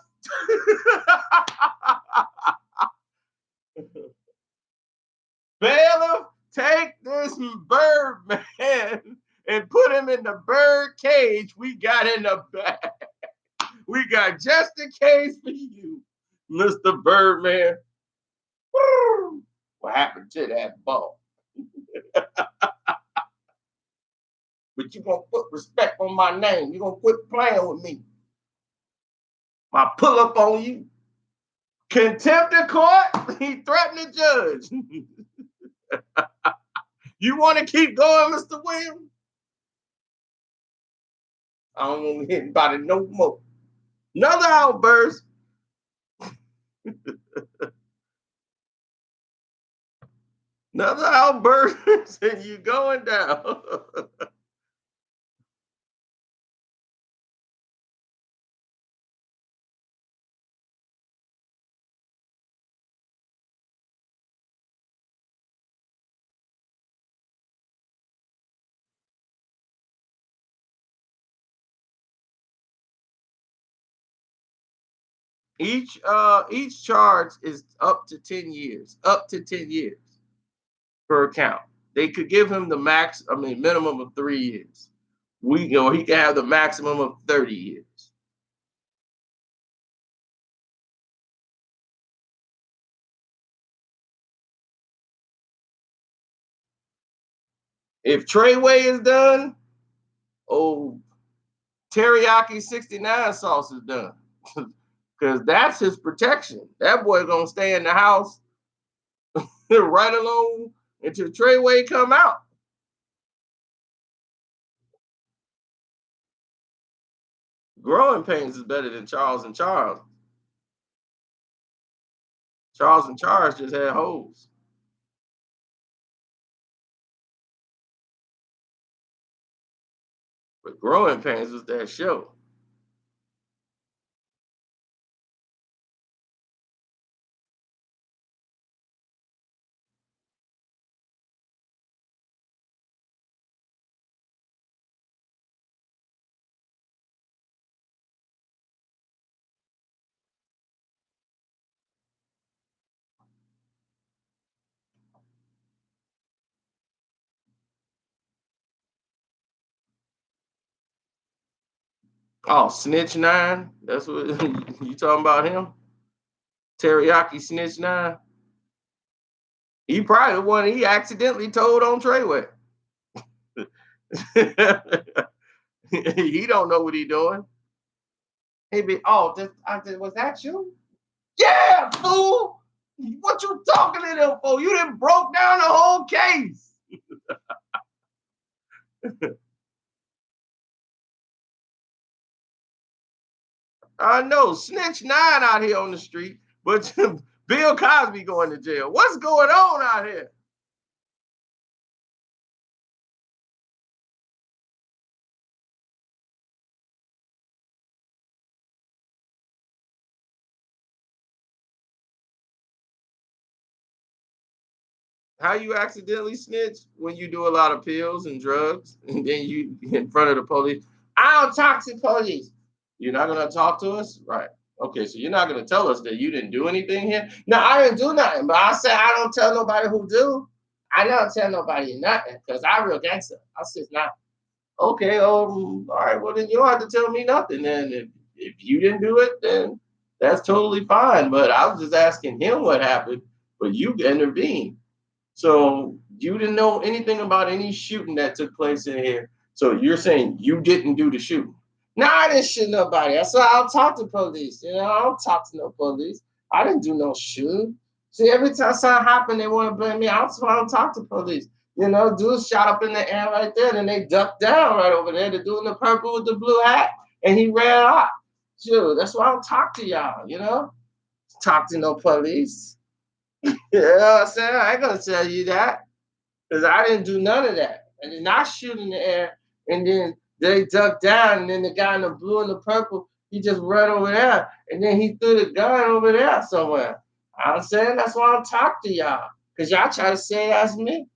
Bailiff, take this bird man and put him in the bird cage we got in the back. We got just a case for you, Mr. Birdman. Woo! What happened to that ball? But you're gonna put respect on my name. You're gonna quit playing with me. I pull up on you. Contempt of court. He threatened the judge. You want to keep going, Mr. Williams? I don't want to hear about it no more. Another outburst. Another outburst, and you going down. Each charge is up to 10 years. Up to 10 years per count. They could give him the minimum of 3 years. He can have the maximum of 30 years. If Treyway is done, old teriyaki 69 sauce is done. Because that's his protection. That boy gonna stay in the house right along until Treyway come out. Growing pains is better than Charles and Charles. Charles and Charles just had hoes. But growing pains was that show. Oh, Snitch Nine. That's what you talking about him? Teriyaki Snitch Nine. He probably the one he accidentally told on Treyway. He don't know what he doing. He be, oh, was that you? Yeah, fool. What you talking to them for? You didn't broke down the whole case. I know, snitch nine out here on the street, but Bill Cosby going to jail. What's going on out here? How you accidentally snitch when you do a lot of pills and drugs, and then you in front of the police? I don't talk to police. You're not gonna talk to us, right? Okay, so you're not gonna tell us that you didn't do anything here. No, I didn't do nothing, but I said I don't tell nobody who do. I don't tell nobody nothing because I real gangster. I said nah. Okay, all right, well then you don't have to tell me nothing. Then if you didn't do it, then that's totally fine. But I was just asking him what happened, but you intervened. So you didn't know anything about any shooting that took place in here. So you're saying you didn't do the shooting? No, I didn't shoot nobody. I said I'll talk to police. You know, I don't talk to no police. I didn't do no shooting. See, every time something happened, they want to blame me. I don't talk to police. You know, dude shot up in the air right there, and they ducked down right over there. The dude in the purple with the blue hat, and he ran off. Shoot, that's why I don't talk to y'all. You know, talk to no police. Yeah, I'm saying I ain't gonna tell you that because I didn't do none of that. And then I shoot in the air, and then they duck down, and then the guy in the blue and the purple, he just run over there, and then he threw the gun over there somewhere. I'm saying that's why I don't talk to y'all because y'all try to say that's me.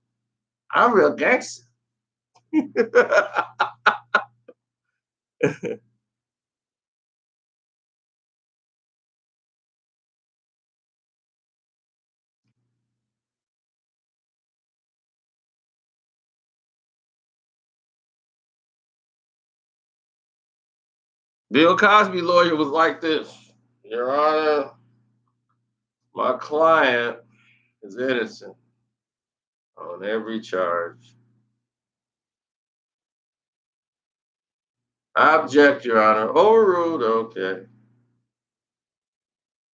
I'm real gangster. Bill Cosby lawyer was like this, Your Honor, my client is innocent on every charge. I object, Your Honor. Overruled. Okay.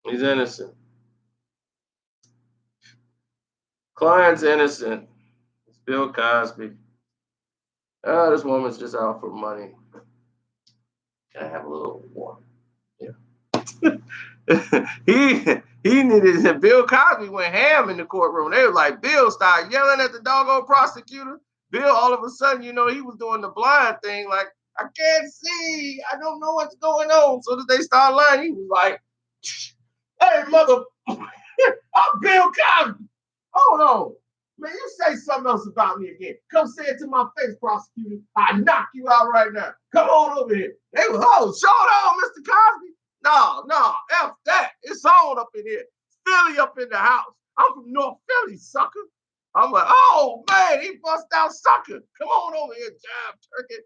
He's innocent. Client's innocent. It's Bill Cosby. Oh, this woman's just out for money. Can I have a little water? Yeah. he needed Bill Cosby went ham in the courtroom. They were like, Bill started yelling at the doggone prosecutor. Bill, all of a sudden, you know, he was doing the blind thing, like, I can't see, I don't know what's going on. So that they start lying, he was like, hey, mother, I'm Bill Cosby. Hold on. Man, you say something else about me again. Come say it to my face, prosecutor. I knock you out right now. Come on over here. They was, oh, show on, Mr. Cosby. No, F that. It's on up in here. Philly up in the house. I'm from North Philly, sucker. I'm like, oh man, he bust out sucker. Come on over here, jive turkey.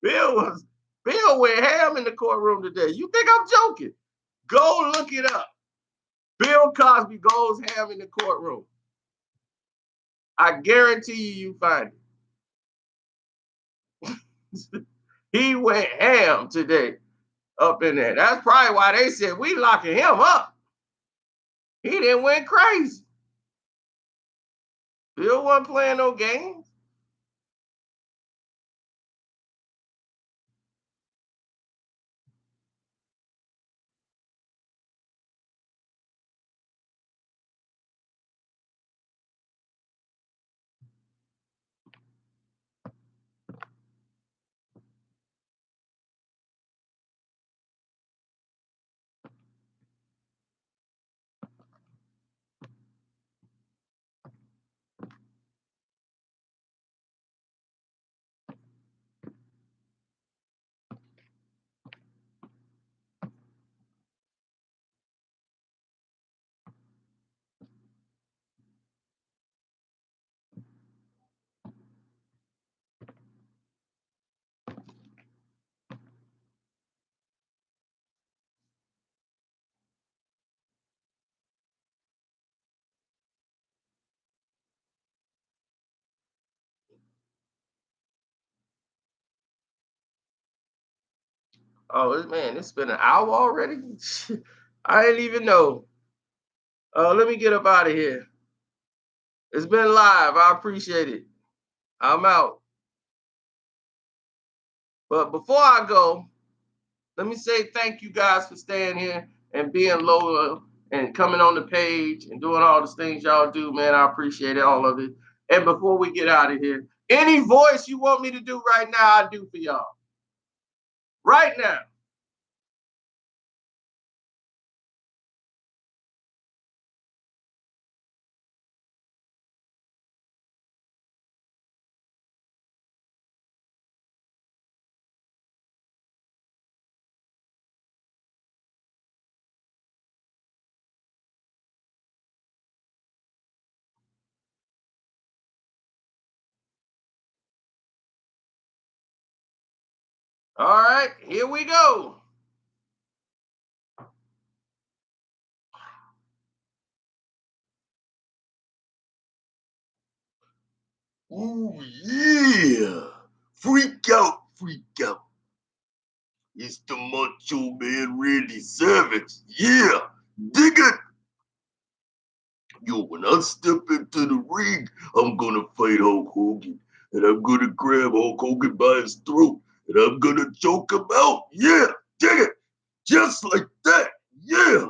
Bill was Bill went ham in the courtroom today. You think I'm joking? Go look it up. Bill Cosby goes ham in the courtroom. I guarantee you find it. He went ham today up in there. That's probably why they said we locking him up. He didn't went crazy. Bill wasn't playing no games. Oh man, it's been an hour already. I didn't even know. Let me get up out of here. It's been live. I appreciate it. I'm out. But before I go, let me say thank you guys for staying here and being loyal and coming on the page and doing all the things y'all do, man. I appreciate it, all of it. And before we get out of here, any voice you want me to do right now, I do for y'all. Right now. All right, here we go. Oh yeah. Freak out, freak out. It's the Macho Man Randy Savage. Yeah. Dig it. Yo, when I step into the ring, I'm gonna fight Hulk Hogan. And I'm gonna grab Hulk Hogan by his throat. And I'm gonna choke him out. Yeah. Dig it. Just like that. Yeah.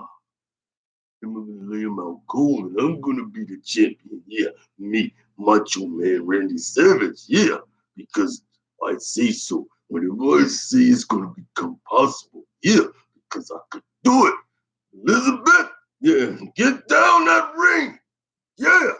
I'm gonna lay him out cold and I'm gonna be the champion. Yeah. Me, Macho Man Randy Savage. Yeah. Because I say so. Whenever I say it's gonna become possible. Yeah. Because I could do it. Elizabeth. Yeah. Get down that ring. Yeah.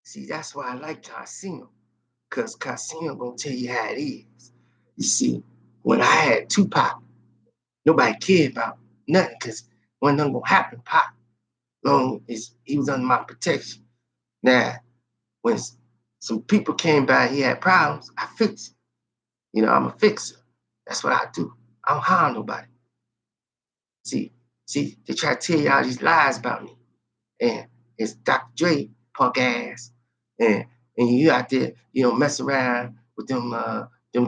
See, that's why I like Casino, because Casino gonna tell you how it is. You see, when I had Tupac, nobody cared about nothing, because wasn't nothing gonna happen to Pac, long as he was under my protection. Now, when some people came by, he had problems, I fixed it. You know, I'm a fixer. That's what I do. I don't harm nobody. See, they try to tell you all these lies about me. And it's Dr. Dre punk ass, and you out there, mess around with them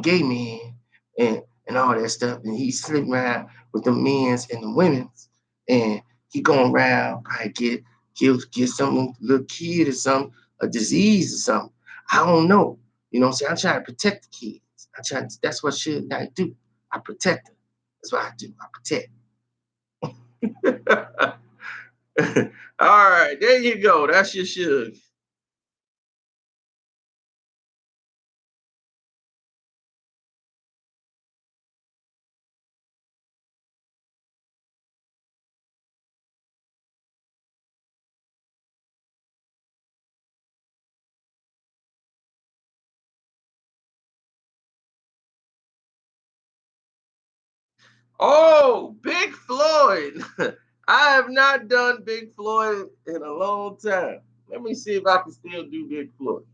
gay men and all that stuff, and he sleeping around with them men's and the women's, and he going around probably get some little kid or something, a disease or something. I don't know. You know what I'm saying? I'm trying to protect the kids. That's what shit I do. I protect them. That's what I do. I protect. All right, there you go. That's your shug. Oh, Big Floyd. I have not done Big Floyd in a long time. Let me see if I can still do Big Floyd.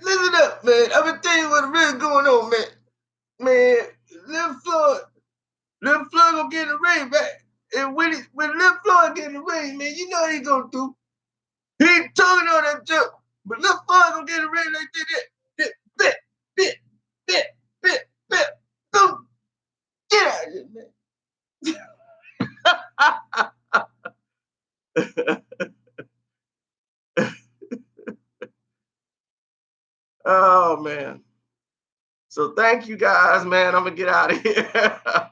Listen up, man. I'm gonna tell you what's really going on, man. Man, Lil Floyd, Lil Floyd gonna get in the ring back. And when Lil Floyd get in the ring, man, you know what he gonna do. He ain't talking on that jump. But Lil Floyd gonna get in the ring like that. Bit, bit, bit, bit, bit. Go get out of here, man. Oh man. So thank you guys, man. I'm gonna get out of here.